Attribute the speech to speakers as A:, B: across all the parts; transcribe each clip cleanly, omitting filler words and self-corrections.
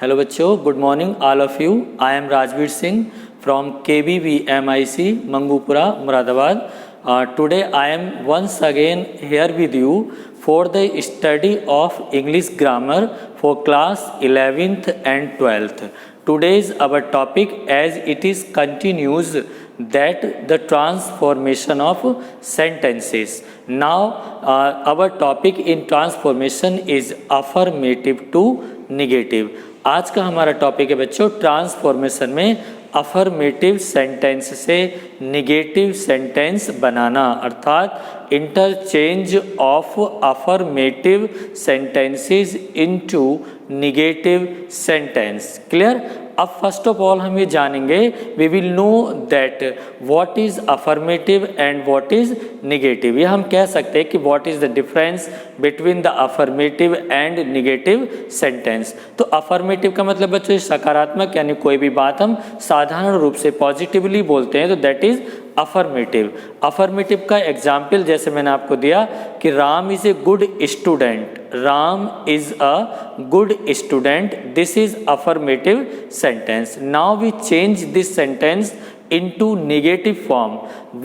A: Hello बच्चों, good morning all of you. I am Rajveer Singh from KBVMIC Mangupura Moradabad. Today I am once again here with you for the study of English grammar for class 11th and 12th. Today's our topic as it is continues that the transformation of sentences. Now our topic in transformation is affirmative to negative. आज का हमारा topic है बच्चों transformation में affirmative sentence से negative sentence बनाना, अर्थात interchange of affirmative sentences into negative sentence. Clear? अब फर्स्ट ऑफ ऑल हम ये जानेंगे, we will know that what is affirmative and what is negative. ये हम कह सकते हैं कि what is the difference between the affirmative and negative sentence. तो अफर्मेटिव का मतलब बच्चों सकारात्मक, यानी कोई भी बात हम साधारण रूप से पॉजिटिवली बोलते हैं तो दैट इज अफर्मेटिव। अफर्मेटिव का एग्जाम्पल जैसे मैंने आपको दिया कि Ram is a good student, Ram is a good student, this is affirmative sentence. Now we change this sentence into negative form.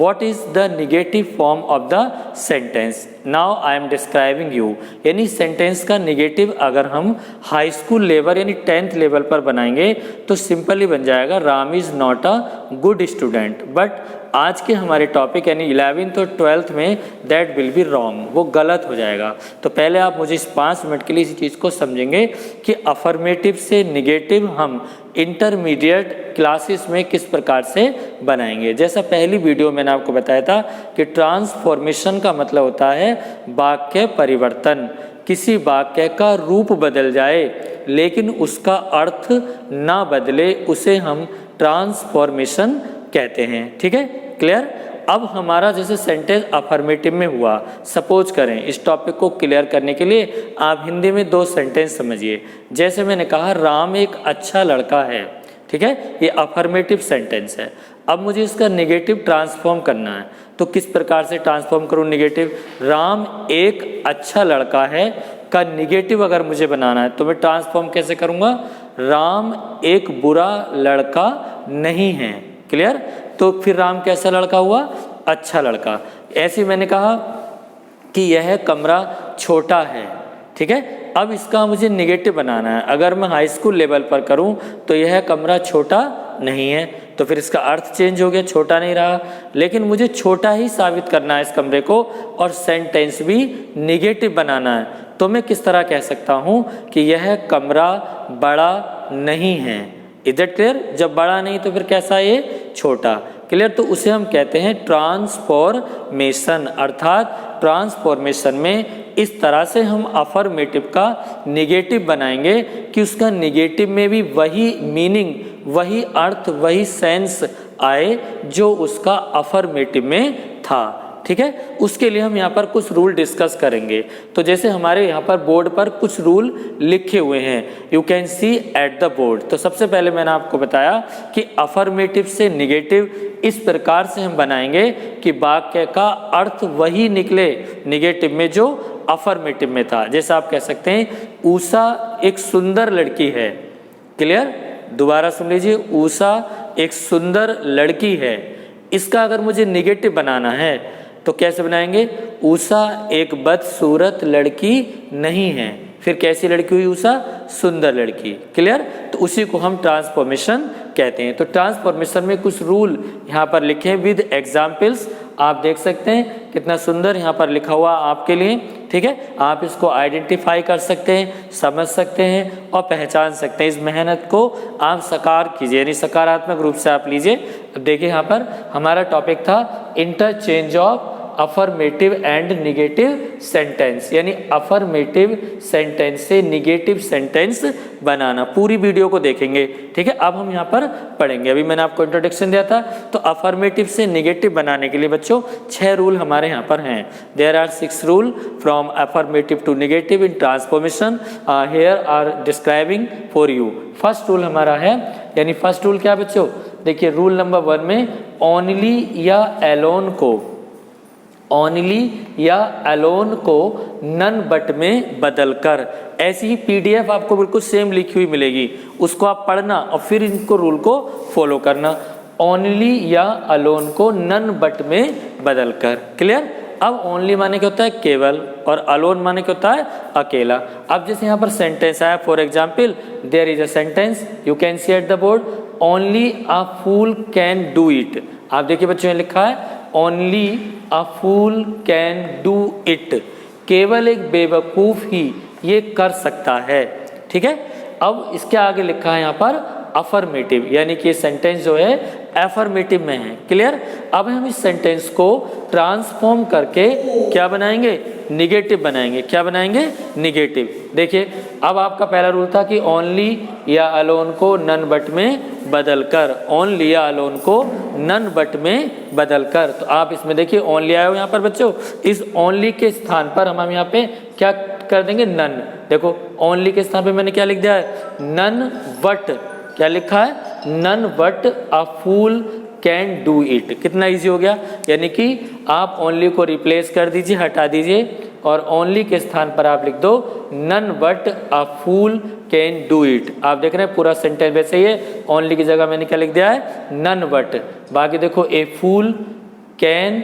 A: What is the negative form of the sentence? Now I am describing you. यानी sentence का negative अगर हम high school level यानी 10th level पर बनाएंगे तो simply बन जाएगा Ram is not a good student. But आज के हमारे टॉपिक यानी 11th और 12th में दैट विल बी रॉन्ग, वो गलत हो जाएगा। तो पहले आप मुझे इस 5 मिनट के लिए इस चीज़ को समझेंगे कि अफर्मेटिव से निगेटिव हम इंटरमीडिएट क्लासेस में किस प्रकार से बनाएंगे। जैसा पहली वीडियो मैंने आपको बताया था कि ट्रांसफॉर्मेशन का मतलब होता है वाक्य परिवर्तन, किसी वाक्य का रूप बदल जाए लेकिन उसका अर्थ ना बदले, उसे हम ट्रांसफॉर्मेशन कहते हैं। ठीक है, क्लियर? अब हमारा जैसे सेंटेंस अफर्मेटिव में हुआ, सपोज करें इस टॉपिक को क्लियर करने के लिए आप हिंदी में 2 सेंटेंस समझिए। जैसे मैंने कहा राम एक अच्छा लड़का है, ठीक है, ये अफर्मेटिव सेंटेंस है। अब मुझे इसका नेगेटिव ट्रांसफॉर्म करना है, तो किस प्रकार से ट्रांसफॉर्म करूँ नेगेटिव? राम एक अच्छा लड़का है का नेगेटिव अगर मुझे बनाना है तो मैं ट्रांसफॉर्म कैसे करूँगा? राम एक बुरा लड़का नहीं है। क्लियर? तो फिर राम कैसा लड़का हुआ? अच्छा लड़का। ऐसे मैंने कहा कि यह कमरा छोटा है, ठीक है। अब इसका मुझे नेगेटिव बनाना है, अगर मैं हाई स्कूल लेवल पर करूं तो यह कमरा छोटा नहीं है, तो फिर इसका अर्थ चेंज हो गया, छोटा नहीं रहा। लेकिन मुझे छोटा ही साबित करना है इस कमरे को और सेंटेंस भी नेगेटिव बनाना है, तो मैं किस तरह कह सकता हूं कि यह कमरा बड़ा नहीं है। Is it clear? जब बड़ा नहीं तो फिर कैसा है ये? छोटा। क्लियर? तो उसे हम कहते हैं ट्रांसफॉर्मेशन, अर्थात ट्रांसफॉर्मेशन में इस तरह से हम अफर्मेटिव का नेगेटिव बनाएंगे कि उसका नेगेटिव में भी वही मीनिंग, वही अर्थ, वही सेंस आए जो उसका अफर्मेटिव में था। ठीक है, उसके लिए हम यहाँ पर कुछ रूल डिस्कस करेंगे। तो जैसे हमारे यहाँ पर बोर्ड पर कुछ रूल लिखे हुए हैं, you can see at the board. तो सबसे पहले मैंने आपको बताया कि अफर्मेटिव से निगेटिव इस प्रकार से हम बनाएंगे कि वाक्य का अर्थ वही निकले निगेटिव में जो अफर्मेटिव में था। जैसे आप कह सकते हैं उषा एक सुंदर लड़की है। क्लियर? दोबारा सुन लीजिए, उषा एक सुंदर लड़की है। इसका अगर मुझे निगेटिव बनाना है तो कैसे बनाएंगे? उषा एक बदसूरत लड़की नहीं है। फिर कैसी लड़की हुई उषा? सुंदर लड़की। क्लियर? तो उसी को हम ट्रांसफॉर्मेशन कहते हैं। तो ट्रांसफॉर्मेशन में कुछ रूल यहाँ पर लिखे हैं विद एग्जाम्पल्स, आप देख सकते हैं कितना सुंदर यहाँ पर लिखा हुआ आपके लिए। ठीक है, आप इसको आइडेंटिफाई कर सकते हैं, समझ सकते हैं और पहचान सकते हैं। इस मेहनत को आप साकार कीजिए, यानी सकारात्मक रूप से आप लीजिए। अब देखिए यहाँ पर हमारा टॉपिक था interchange of affirmative and negative sentence, यानी अफर्मेटिव सेंटेंस से निगेटिव सेंटेंस बनाना। पूरी वीडियो को देखेंगे। ठीक है, अब हम यहाँ पर पढ़ेंगे। अभी मैंने आपको इंट्रोडक्शन दिया था, तो अफर्मेटिव से निगेटिव बनाने के लिए बच्चों 6 रूल हमारे यहाँ पर हैं। There are 6 rule from affirmative to negative in transformation, here are describing for you. First rule हमारा है, यानी फर्स्ट रूल क्या बच्चों? देखिए रूल नंबर 1 में ओनली या एलोन को ओनली या अलोन को नन बट में बदलकर। ऐसी ही पीडीएफ आपको बिल्कुल सेम लिखी हुई मिलेगी, उसको आप पढ़ना और फिर इनको रूल को फॉलो करना। ओनली या अलोन को नन बट में बदलकर। क्लियर। अब ओनली माने क्या होता है केवल, और अलोन माने क्या होता है अकेला। अब जैसे यहाँ पर सेंटेंस आया, for example there is a sentence, you can see at the board, only a fool can do it. आप देखिए बच्चों, लिखा है only a fool can do it, केवल एक बेवकूफ ही ये कर सकता है। ठीक है। अब इसके आगे लिखा है यहाँ पर अफर्मेटिव, यानी कि सेंटेंस जो है एफर्मेटिव में है। क्लियर। अब हम इस सेंटेंस को ट्रांसफॉर्म करके क्या बनाएंगे, निगेटिव बनाएंगे। क्या बनाएंगे, निगेटिव। देखिए, अब आपका पहला रूल था कि ओनली या अलोन को नन बट में बदलकर, ओनली या अलोन को नन बट में बदलकर। तो आप इसमें देखिए ओनली आया हो यहाँ पर बच्चों, इस ओनली के स्थान पर हम यहाँ पे क्या कर देंगे, नन। देखो ओनली के स्थान पे मैंने क्या लिख दिया है, नन बट। क्या लिखा है, none but a fool can do it. कितना इजी हो गया। यानी कि आप ओनली को रिप्लेस कर दीजिए, हटा दीजिए, और ओनली के स्थान पर आप लिख दो none but a fool can do it. आप देख रहे हैं पूरा सेंटेंस वैसे ही है, ओनली की जगह मैंने क्या लिख दिया है, नन बट। बाकी देखो a fool can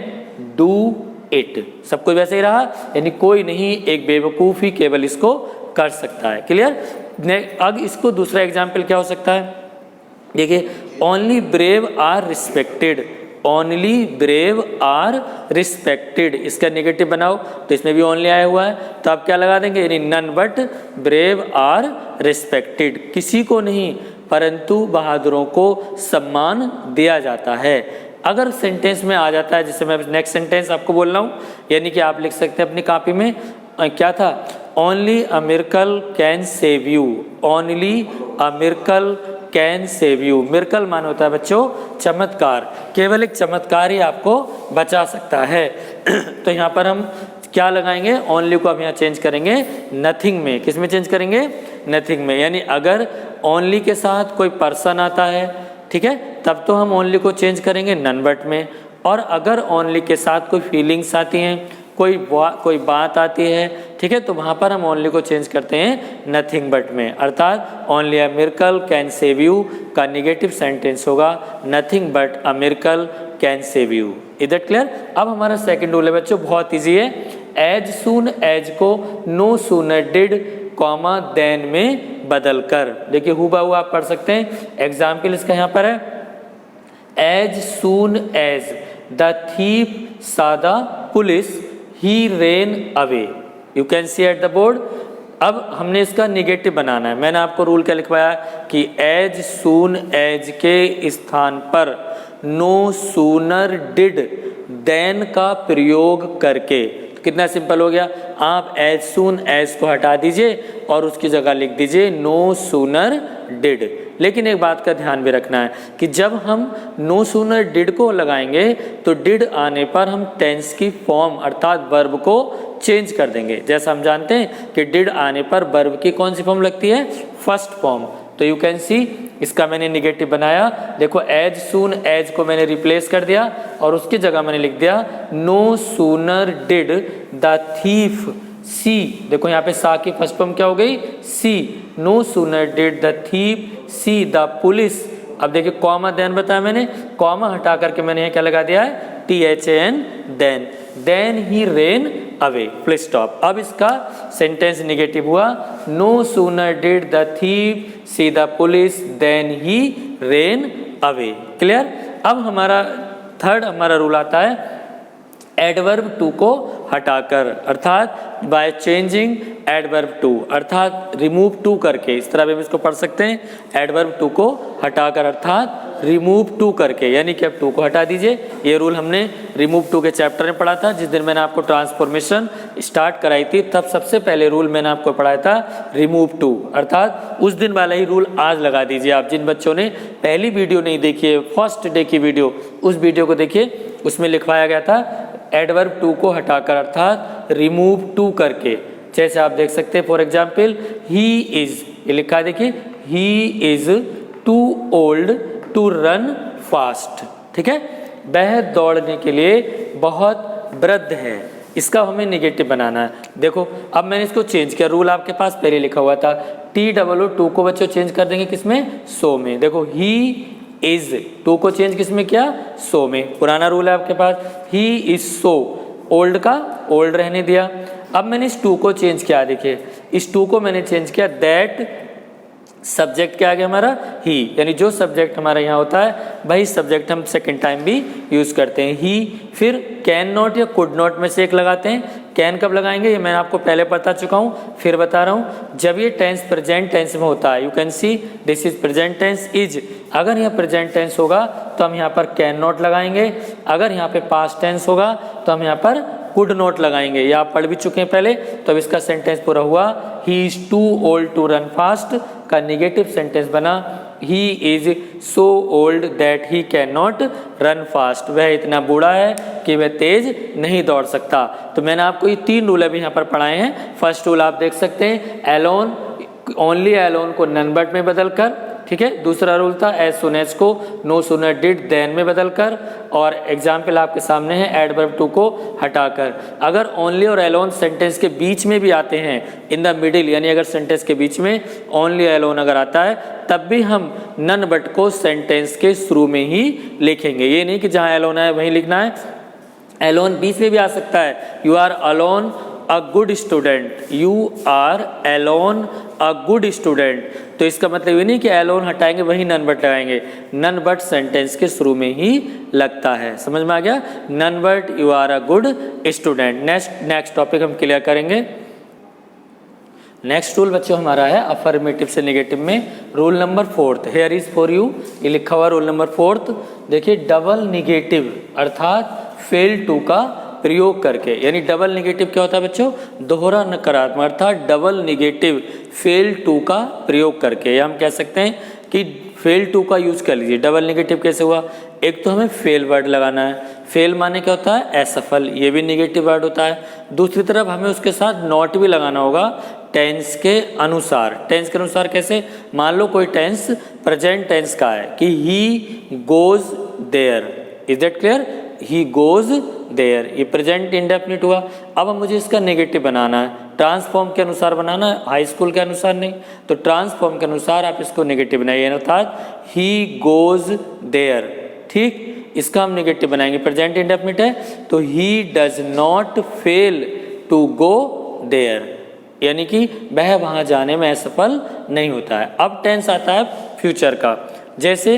A: do it, सब कुछ वैसे ही रहा, यानी कोई नहीं, एक बेवकूफ ही केवल इसको कर सकता है। क्लियर। अब इसको दूसरा एग्जाम्पल क्या हो सकता है, देखिए only brave are respected, only brave are respected, इसका नेगेटिव बनाओ तो इसमें भी ओनली आया हुआ है, तो आप क्या लगा देंगे, यानी none but brave are respected, किसी को नहीं परंतु बहादुरों को सम्मान दिया जाता है। अगर सेंटेंस में आ जाता है, जैसे मैं नेक्स्ट सेंटेंस आपको बोल रहा हूँ, यानी कि आप लिख सकते हैं अपनी कॉपी में, क्या था, only a miracle can save you, only a miracle can save you. Miracle मान होता है बच्चों चमत्कार, केवल एक चमत्कार ही आपको बचा सकता है। तो यहाँ पर हम क्या लगाएंगे, ओनली को अब यहाँ चेंज करेंगे नथिंग में। किस में चेंज करेंगे, नथिंग में। यानी अगर ओनली के साथ कोई पर्सन आता है, ठीक है, तब तो हम ओनली को चेंज करेंगे नन बट में, और अगर ओनली के साथ कोई फीलिंग्स आती हैं, कोई बात आती है, ठीक है, तो वहाँ पर हम ओनली को चेंज करते हैं नथिंग बट में। अर्थात only a miracle can save you का नेगेटिव सेंटेंस होगा nothing but a miracle can save you. Is that clear. अब हमारा सेकंड रूल है बच्चों, बहुत ईजी है, एज सून एज को no sooner did comma then में बदल कर। देखिए हुबहू आप पढ़ सकते हैं, एग्जाम्पल इसका यहाँ पर है, as soon as the thief saw the police he ran away, you can see at the board। अब हमने इसका निगेटिव बनाना है। मैंने आपको रूल क्या लिखवाया कि एज सून एज के स्थान पर नो सूनर डिड देन का प्रयोग करके, कितना सिंपल हो गया, आप एज सून एज को हटा दीजिए और उसकी जगह लिख दीजिए नो सूनर डिड। लेकिन एक बात का ध्यान भी रखना है कि जब हम नो सूनर डिड को लगाएंगे तो डिड आने पर हम टेंस की फॉर्म अर्थात वर्ब को चेंज कर देंगे। जैसा हम जानते हैं कि डिड आने पर वर्ब की कौन सी फॉर्म लगती है, फर्स्ट फॉर्म। तो यू कैन सी इसका मैंने निगेटिव बनाया। देखो एज सून एज को मैंने रिप्लेस कर दिया और उसकी जगह मैंने लिख दिया no sooner did the thief see. देखो यहाँ पे सा की फर्स्ट फॉर्म क्या हो गई, see. No sooner did the thief see the police. अब देखिए कॉमा देन बताया मैंने, कॉमा हटा करके मैंने यहाँ क्या लगा दिया है, THAN than, than he ran away, full stop. अब इसका सेंटेंस निगेटिव हुआ, no sooner did the thief see the police than he ran away. Clear. अब हमारा थर्ड हमारा रूल आता है एडवर्ब टू को हटाकर, अर्थात बाय चेंजिंग एडवर्ब टू, अर्थात रिमूव टू करके, इस तरह भी हम इसको पढ़ सकते हैं, एडवर्ब टू को हटाकर अर्थात रिमूव टू करके, यानी कि अब टू को हटा दीजिए। ये रूल हमने रिमूव टू के चैप्टर में पढ़ा था, जिस दिन मैंने आपको ट्रांसफॉर्मेशन स्टार्ट कराई थी, तब सबसे पहले रूल मैंने आपको पढ़ाया था रिमूव टू, अर्थात उस दिन वाला ही रूल आज लगा दीजिए आप। जिन बच्चों ने पहली वीडियो नहीं देखी है, फर्स्ट डे की वीडियो, उस वीडियो को देखिए, उसमें लिखवाया गया था एडवर्ब टू को हटाकर अर्थात रिमूव टू करके। जैसे आप देख सकते हैं फॉर एग्जाम्पल ही इज, ये लिखा है देखिए, he is too old to run fast, ठीक है, वह दौड़ने के लिए बहुत वृद्ध है, इसका हमें निगेटिव बनाना है। देखो अब मैंने इसको चेंज किया, रूल आपके पास पहले लिखा हुआ था, TOO को बच्चों चेंज कर देंगे किसमें, सो में। देखो ही इज, टू को चेंज किसमें किया, सो में। पुराना रूल है आपके पास, ही इज सो, ओल्ड का ओल्ड रहने दिया। अब मैंने इस टू को चेंज किया, देखिए इस टू को मैंने चेंज किया, दैट सब्जेक्ट क्या आ गया हमारा, ही, यानी जो सब्जेक्ट हमारा यहाँ होता है वही सब्जेक्ट हम सेकंड टाइम भी यूज करते हैं, ही। फिर कैन नॉट या कुड नॉट में से एक लगाते हैं। कैन कब लगाएंगे ये मैं आपको पहले बता चुका हूँ, फिर बता रहा हूँ, जब ये टेंस प्रेजेंट टेंस में होता है। You can see this is present tense is, अगर यहाँ प्रेजेंट टेंस होगा तो हम यहाँ पर कैन नॉट लगाएंगे, अगर यहाँ पे पास्ट टेंस होगा तो हम यहाँ पर कुड नॉट लगाएंगे। ये आप पढ़ भी चुके हैं पहले, तो अब इसका सेंटेंस पूरा हुआ, he is too old to run fast का निगेटिव सेंटेंस बना, he is so old that he can not run fast, वह इतना बूढ़ा है कि वह तेज नहीं दौड़ सकता। तो मैंने आपको ये 3 रूल अभी यहाँ पर पढ़ाए हैं। फर्स्ट रूल आप देख सकते हैं, एलोन, ओनली एलोन को नन बट में बदल कर, ठीक है। दूसरा रूल था एज सुन एज को नो सूनर डिड देन में बदलकर, और एग्जाम्पल आपके सामने है एडवर्ब टू को हटाकर। अगर ओनली और एलोन सेंटेंस के बीच में भी आते हैं, इन द मिडिल, यानी अगर सेंटेंस के बीच में ओनली एलोन अगर आता है तब भी हम नन बट को सेंटेंस के शुरू में ही लिखेंगे। ये नहीं कि जहाँ एलोन है वहीं लिखना है, एलोन बीच में भी आ सकता है। You are alone a good student, you are alone a good student, तो इसका मतलब ये नहीं कि एलोन हटाएंगे वहीं नन बट लगाएंगे, नन बट सेंटेंस के शुरू में ही लगता है। समझ में आ गया, none but you are a good student. Next topic हम क्लियर करेंगे। नेक्स्ट रूल बच्चों हमारा है अफर्मेटिव से नेगेटिव में rule number 4, here is for you, ये लिखा हुआ रूल नंबर 4। देखिए डबल निगेटिव अर्थात फेल टू का प्रयोग करके, यानी डबल निगेटिव क्या होता है बच्चों, दोहरा नकारात्मक, अर्थात डबल निगेटिव फेल टू का प्रयोग करके, या हम कह सकते हैं कि फेल टू का यूज कर लीजिए। डबल निगेटिव कैसे हुआ, एक तो हमें फेल वर्ड लगाना है, फेल माने क्या होता है, असफल, ये भी निगेटिव वर्ड होता है। दूसरी तरफ हमें उसके साथ नॉट भी लगाना होगा टेंस के अनुसार। टेंस के अनुसार कैसे, मान लो कोई टेंस प्रेजेंट टेंस का है कि he goes there, is that clear, he goes there, ये प्रेजेंट इंडेफिनिट हुआ। अब मुझे इसका नेगेटिव बनाना है, ट्रांसफॉर्म के अनुसार बनाना है, हाई स्कूल के अनुसार नहीं। तो ट्रांसफॉर्म के अनुसार आप इसको नेगेटिव बनाइए, अर्थात ही गोज देयर, ठीक, इसका हम नेगेटिव बनाएंगे, प्रेजेंट इंडेफिनिट है तो he does not fail to go there, यानी कि वह वहाँ जाने में असफल नहीं होता है। अब टेंस आता है फ्यूचर का, जैसे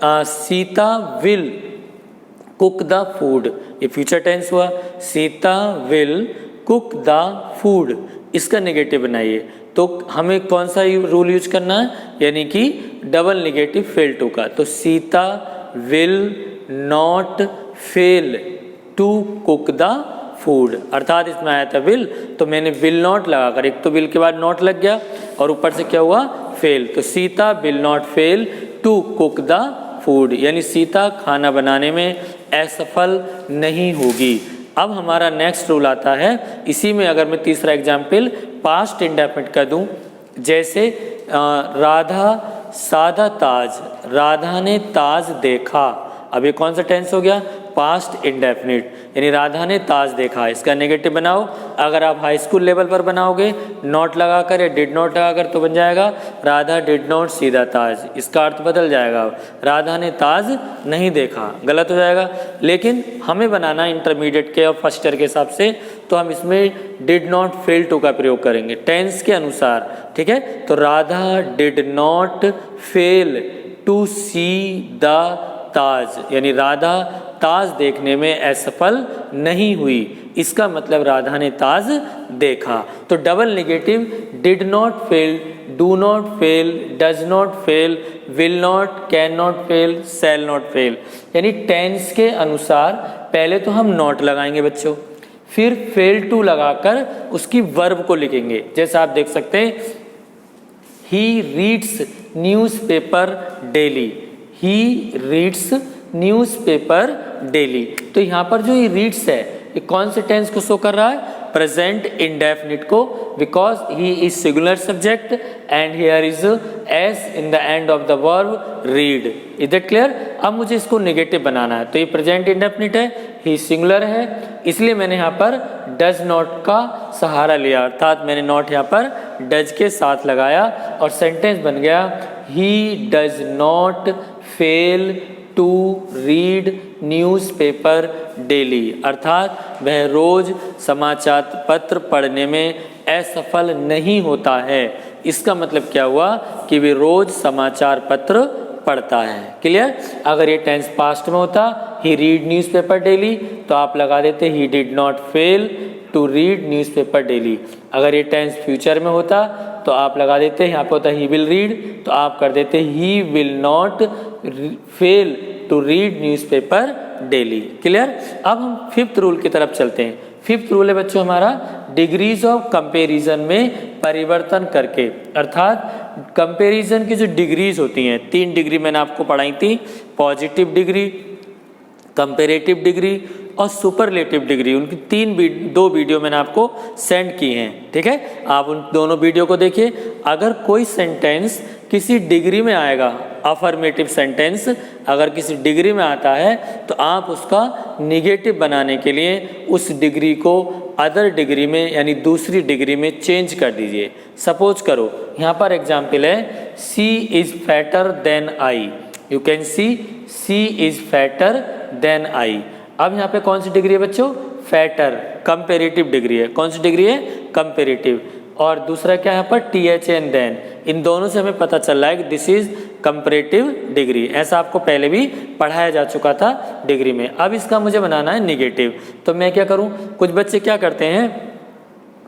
A: Sita will cook the food, ये फ्यूचर टेंस हुआ, Sita will cook the food, इसका नेगेटिव बनाइए। तो हमें कौन सा रूल यूज करना है, यानी कि डबल नेगेटिव फेल टू का। तो Sita will not fail to cook the food, अर्थात इसमें आया था विल, तो मैंने विल नॉट लगाकर, एक तो विल के बाद नॉट लग गया और ऊपर से क्या हुआ, फेल, तो Sita will not fail to cook the food, यानी सीता खाना बनाने में असफल नहीं होगी। अब हमारा नेक्स्ट रूल आता है, इसी में अगर मैं तीसरा एग्जाम्पल पास्ट इंडेफिनिट कर दूं, जैसे राधा सादा ताज, राधा ने ताज देखा, अब ये कौन सा टेंस हो गया, पास्ट इंडेफिनिट, यानी राधा ने ताज देखा, इसका नेगेटिव बनाओ। अगर आप हाई स्कूल लेवल पर बनाओगे नॉट लगाकर या डिड नॉट लगाकर तो बन जाएगा Radha did not see the Taj, इसका अर्थ बदल जाएगा, राधा ने ताज नहीं देखा, गलत हो जाएगा। लेकिन हमें बनाना इंटरमीडिएट के और फर्स्ट ईयर के हिसाब से, तो हम इसमें डिड नॉट फेल टू का प्रयोग करेंगे टेंस के अनुसार, ठीक है। तो Radha did not fail to see the Taj, यानी राधा ताज देखने में असफल नहीं हुई, इसका मतलब राधा ने ताज देखा। तो double negative did not fail, do not fail, does not fail, will not, can not fail, shall not fail, यानी टेंस के अनुसार पहले तो हम नॉट लगाएंगे बच्चों, फिर फेल टू लगाकर उसकी वर्ब को लिखेंगे। जैसा आप देख सकते हैं, he reads newspaper daily, he reads newspaper daily, तो यहाँ पर जो ये रीड्स है ये कौन से टेंस को शो कर रहा है, प्रेजेंट इंडेफिनिट को, because he is singular subject and here is S in the end of the verb read. Is it clear? अब मुझे इसको नेगेटिव बनाना है, तो ये प्रेजेंट इंडेफिनिट है, ही सिंगुलर है, इसलिए मैंने यहाँ पर डज नॉट का सहारा लिया, अर्थात मैंने नॉट यहाँ पर डज के साथ लगाया और सेंटेंस बन गया he does not fail to read newspaper daily, अर्थात वह रोज समाचार पत्र पढ़ने में असफल नहीं होता है। इसका मतलब क्या हुआ कि वे रोज समाचार पत्र पढ़ता है। क्लियर? अगर ये टेंस पास्ट में होता ही रीड न्यूज़पेपर डेली तो आप लगा देते he did not fail to read newspaper daily. अगर ये टेंस फ्यूचर में होता तो आप लगा देते, यहाँ पे होता ही विल रीड तो आप कर देते he will not fail to read newspaper daily. Clear? अब हम फिफ्थ रूल की तरफ चलते हैं। फिफ्थ रूल है बच्चों हमारा डिग्रीज ऑफ कंपैरिजन में परिवर्तन करके, अर्थात कंपैरिजन की जो डिग्रीज होती हैं, 3 डिग्री मैंने आपको पढ़ाई थी, पॉजिटिव डिग्री, कंपैरेटिव डिग्री और सुपरलेटिव डिग्री। उनकी 2 वीडियो मैंने आपको सेंड की हैं, ठीक है? आप उन दोनों वीडियो को देखिए। अगर कोई सेंटेंस किसी डिग्री में आएगा, अफर्मेटिव सेंटेंस अगर किसी डिग्री में आता है तो आप उसका निगेटिव बनाने के लिए उस डिग्री को अदर डिग्री में यानी दूसरी डिग्री में चेंज कर दीजिए। सपोज करो यहाँ पर एग्जाम्पल है she is fatter than I, you can see is fatter than I. अब यहाँ पे कौन सी डिग्री है बच्चों? फैटर, कंपेरेटिव डिग्री है। कौन सी डिग्री है? कंपेरेटिव। और दूसरा क्या है यहाँ पर? TH and then. इन दोनों से हमें पता चल रहा है कि दिस इज कंपैरेटिव डिग्री। ऐसा आपको पहले भी पढ़ाया जा चुका था डिग्री में। अब इसका मुझे बनाना है निगेटिव, तो मैं क्या करूं? कुछ बच्चे क्या करते हैं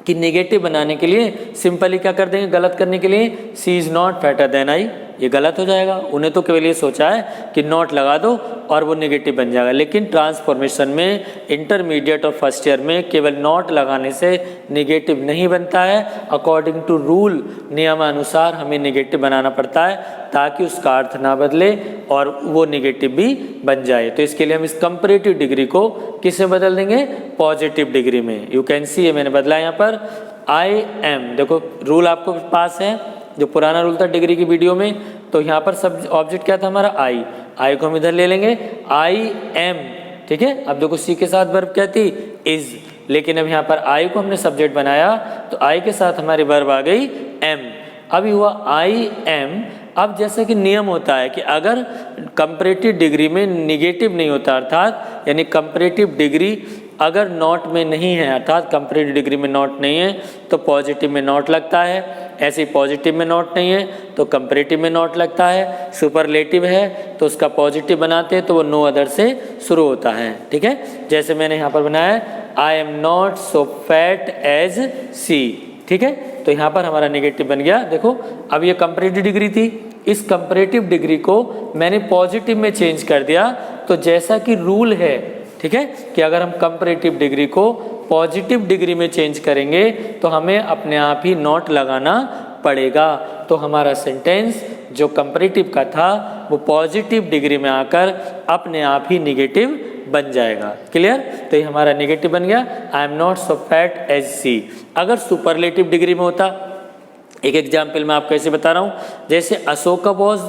A: कि निगेटिव बनाने के लिए सिंपली क्या कर देंगे गलत करने के लिए, she is not fatter than I. ये गलत हो जाएगा। उन्हें तो केवल ये सोचा है कि नॉट लगा दो और वो निगेटिव बन जाएगा, लेकिन ट्रांसफॉर्मेशन में इंटरमीडिएट और फर्स्ट ईयर में केवल नॉट लगाने से निगेटिव नहीं बनता है। अकॉर्डिंग टू रूल, नियमानुसार हमें निगेटिव बनाना पड़ता है ताकि उसका अर्थ ना बदले और वो निगेटिव भी बन जाए। तो इसके लिए हम इस कंपैरेटिव डिग्री को किस में बदल देंगे? पॉजिटिव डिग्री में। यू कैन सी, ये मैंने बदला यहाँ पर आई एम। देखो रूल आपको पास है, जो पुराना रूल था डिग्री की वीडियो में, तो यहाँ पर सब ऑब्जेक्ट क्या था हमारा? आई को हम इधर ले लेंगे, आई एम, ठीक है? अब देखो सी के साथ वर्ब क्या थी? इज, लेकिन अब यहाँ पर आई को हमने सब्जेक्ट बनाया तो आई के साथ हमारी वर्ब आ गई एम। अभी हुआ आई एम। अब जैसे कि नियम होता है कि अगर कंपैरेटिव डिग्री में निगेटिव नहीं होता, अर्थात यानी कंपैरेटिव डिग्री अगर नॉट में नहीं है, अर्थात कंपैरेटिव डिग्री में नॉट नहीं है तो पॉजिटिव में नॉट लगता है। ऐसे ही पॉजिटिव में नॉट नहीं है तो कंपैरेटिव में नॉट लगता है। सुपरलेटिव है तो उसका पॉजिटिव बनाते हैं तो वो नो अदर से शुरू होता है, ठीक है? जैसे मैंने यहाँ पर बनाया I am not so fat as she, ठीक है? तो यहाँ पर हमारा नेगेटिव बन गया। देखो अब ये कंपैरेटिव डिग्री थी, इस कंपैरेटिव डिग्री को मैंने पॉजिटिव में चेंज कर दिया। तो जैसा कि रूल है, ठीक है, कि अगर हम कंपैरेटिव डिग्री को पॉजिटिव डिग्री में चेंज करेंगे तो हमें अपने आप ही नॉट लगाना पड़ेगा। तो हमारा सेंटेंस जो कंपैरेटिव का था वो पॉजिटिव डिग्री में आकर अपने आप ही निगेटिव बन जाएगा। क्लियर? तो ये हमारा निगेटिव बन गया, I am not so fat as she. अगर सुपरलेटिव डिग्री में होता, एक एग्जाम्पल मैं आपको ऐसे बता रहा हूँ, जैसे Ashoka was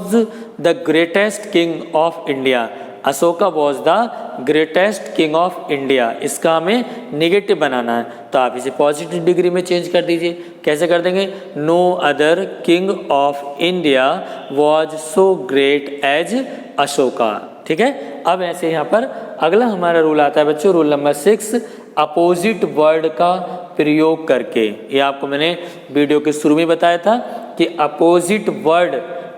A: the greatest king of India. Ashoka was the greatest king of India, इसका हमें निगेटिव बनाना है तो आप इसे पॉजिटिव डिग्री में चेंज कर दीजिए। कैसे कर देंगे? No other king of India was so great as Ashoka, ठीक है? अब ऐसे यहाँ पर अगला हमारा रूल आता है बच्चों, रूल नंबर 6, अपोजिट वर्ड का प्रयोग करके। ये आपको मैंने वीडियो के शुरू में बताया था कि अपोजिट वर्ड,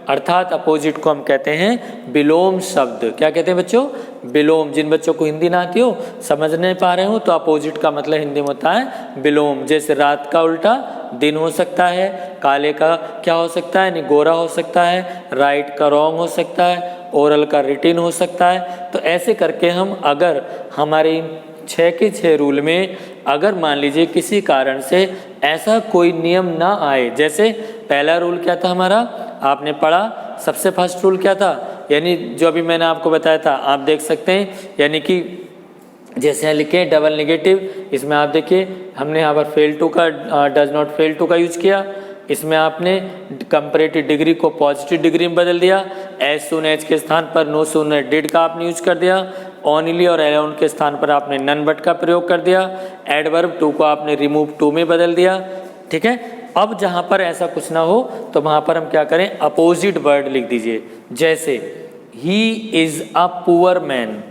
A: अर्थात अपोजिट को हम कहते हैं विलोम शब्द। क्या कहते हैं बच्चों? विलोम। जिन बच्चों को हिंदी ना आती हो, समझ नहीं पा रहे हो, तो अपोजिट का मतलब हिंदी में होता है विलोम। जैसे रात का उल्टा दिन हो सकता है, काले का क्या हो सकता है? यानी गोरा हो सकता है, राइट का रॉन्ग हो सकता है, ओरल का रिटिन हो सकता है। तो ऐसे करके हम अगर हमारे 6 के 6 रूल में अगर मान लीजिए किसी कारण से ऐसा कोई नियम ना आए, जैसे पहला रूल क्या था हमारा, आपने पढ़ा, सबसे फर्स्ट रूल क्या था, यानी जो अभी मैंने आपको बताया था आप देख सकते हैं, यानी कि जैसे यहाँ लिखे डबल नेगेटिव, इसमें आप देखिए हमने यहाँ पर फेल टू का डज नॉट फेल टू का यूज किया, इसमें आपने कंपैरेटिव डिग्री को पॉजिटिव डिग्री में बदल दिया, एज सून एज के स्थान पर नो सून डिड का आपने यूज कर दिया, ओनली और अलोन के स्थान पर आपने नन बट का प्रयोग कर दिया, एडवर्ब टू को आपने रिमूव टू में बदल दिया। ठीक है, अब जहाँ पर ऐसा कुछ ना हो तो वहाँ पर हम क्या करें, अपोजिट वर्ड लिख दीजिए, जैसे he is a poor man.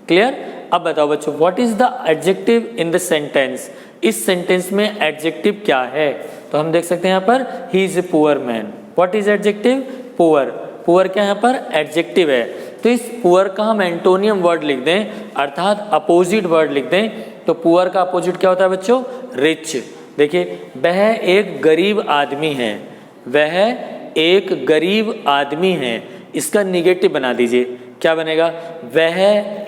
A: Clear. अब बताओ बच्चों what is the adjective in the sentence, इस सेंटेंस में एडजेक्टिव क्या है, तो हम देख सकते हैं यहाँ पर he is a poor man. What is adjective, poor, poor क्या यहाँ पर एडजेक्टिव है, तो इस पुअर का हम एंटोनियम वर्ड लिख दें अर्थात अपोजिट वर्ड लिख दें, तो पुअर का अपोजिट क्या होता है बच्चों, रिच। देखिए वह एक गरीब आदमी है, वह एक गरीब आदमी है, इसका निगेटिव बना दीजिए, क्या बनेगा, वह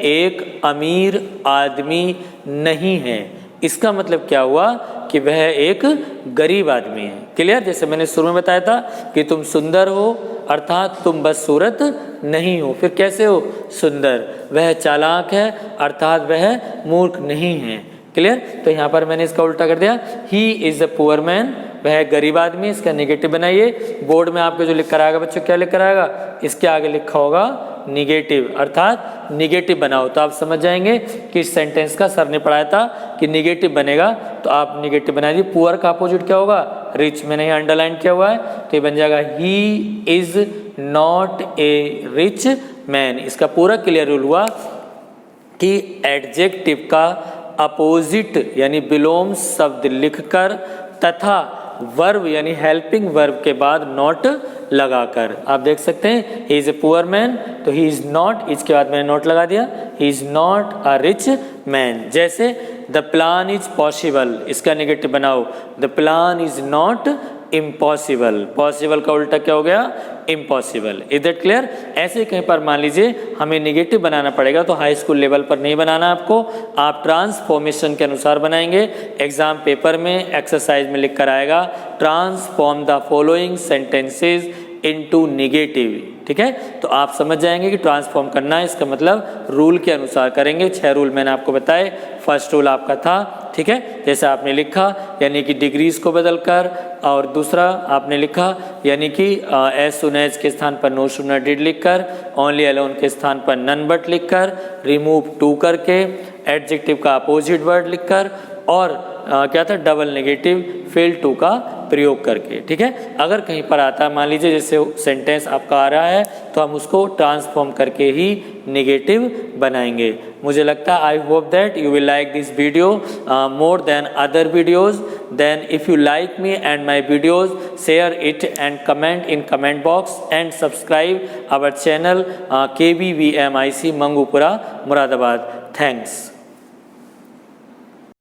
A: एक अमीर आदमी नहीं है, इसका मतलब क्या हुआ कि वह एक गरीब आदमी है। क्लियर। जैसे मैंने शुरू में बताया था कि तुम सुंदर हो अर्थात तुम बदसूरत नहीं हो, फिर कैसे हो, सुंदर। वह चालाक है अर्थात वह मूर्ख नहीं है। क्लियर। तो यहाँ पर मैंने इसका उल्टा कर दिया, he is a poor man, वह गरीब आदमी, इसका नेगेटिव बनाइए। बोर्ड में आपके जो लिख कर आएगा बच्चों, क्या लिख कर आएगा, इसके आगे लिखा होगा निगेटिव, अर्थात निगेटिव बनाओ, तो आप समझ जाएंगे कि इस सेंटेंस का सर ने पढ़ाया था कि निगेटिव बनेगा, तो आप निगेटिव बना दीजिए। पुअर का अपोजिट क्या होगा, रिच, मैंने यहाँ अंडरलाइन किया हुआ है, तो ये बन जाएगा he is not a rich man. इसका पूरा क्लियर रूल हुआ कि एडजेक्टिव का अपोजिट यानी बिलोम शब्द लिखकर तथा वर्ब यानी हेल्पिंग वर्ब के बाद नॉट लगाकर, आप देख सकते हैं he is a poor man, तो ही इज नॉट, इसके बाद मैंने नॉट लगा दिया, he is not a rich man. जैसे द प्लान इज पॉसिबल, इसका नेगेटिव बनाओ, the plan is not impossible, possible का उल्टा क्या हो गया, इम्पॉसिबल। Is that clear. ऐसे कहीं पर मान लीजिए हमें निगेटिव बनाना पड़ेगा, तो हाई स्कूल लेवल पर नहीं बनाना आपको, आप ट्रांसफॉर्मेशन के अनुसार बनाएंगे। एग्जाम पेपर में एक्सरसाइज में लिख कर आएगा, transform the following sentences into negative. ठीक है, तो आप समझ जाएंगे कि ट्रांसफॉर्म करना है, इसका मतलब रूल के अनुसार करेंगे। 6 रूल मैंने आपको बताए, फर्स्ट रूल आपका था, ठीक है, जैसे आपने लिखा यानी कि डिग्रीज को बदलकर, और दूसरा आपने लिखा यानी कि एज सुन एज के स्थान पर नो सुन डिड लिखकर, ओनली अलोन के स्थान पर नन बट लिखकर, रिमूव टू करके, एडजेक्टिव का अपोजिट वर्ड लिखकर, और क्या था, डबल नेगेटिव फेल टू का प्रयोग करके। ठीक है, अगर कहीं पर आता है मान लीजिए जैसे सेंटेंस आपका आ रहा है, तो हम उसको ट्रांसफॉर्म करके ही नेगेटिव बनाएंगे। मुझे लगता है I hope that you will like this video more than other videos. Then if you like me and my videos, share it and comment in comment box and subscribe our channel KBVMIC Mangupura Muradabad. Thanks.